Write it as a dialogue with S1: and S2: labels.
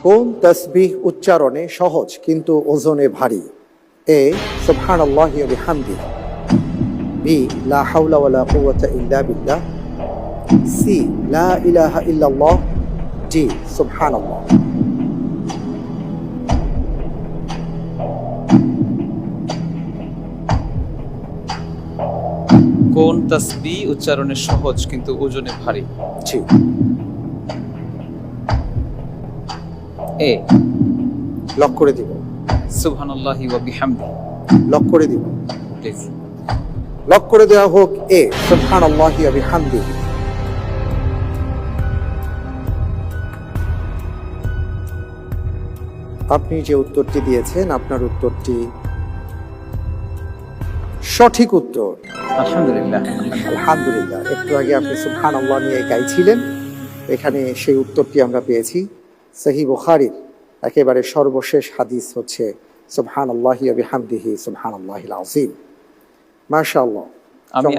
S1: কোন তাসবিহ উচ্চারণে সহজ কিন্তু ওজনে ভারী? এ সুবহানাল্লাহি ওয়া বিহামদিহি, বি লা হাওলা ওয়ালা কুওয়াতা ইল্লা বিল্লাহ, সি লা ইলাহা ইল্লাল্লাহ, ডি সুবহানাল্লাহ।
S2: কোন তাসবিহ উচ্চারণে সহজ কিন্তু ওজনে ভারী?
S1: জি,
S2: এ
S1: লক করে দিব,
S2: সুবহানাল্লাহি ওয়া বিহামদিহি।
S1: লক করে দিব,
S2: প্লিজ।
S1: লক করে দেওয়া হোক এ সুবহানাল্লাহি ওয়া বিহামদিহি। আপনি যে উত্তরটি দিয়েছেন আপনার উত্তরটি সঠিক উত্তর।
S2: আলহামদুলিল্লাহ।
S1: আলহামদুলিল্লাহ। একটু আগে আপনি সুবহানাল্লাহ নিয়ে গাইছিলেন, এখানে সেই উত্তরটি আমরা পেয়েছি। সহিহ বুখারীর একেবারে সর্বশেষ হাদিস হচ্ছে সুবহানাল্লাহি ওয়া বিহামদিহি সুবহানাল্লাহিল আযীম। মাশাআল্লাহ।
S2: আমি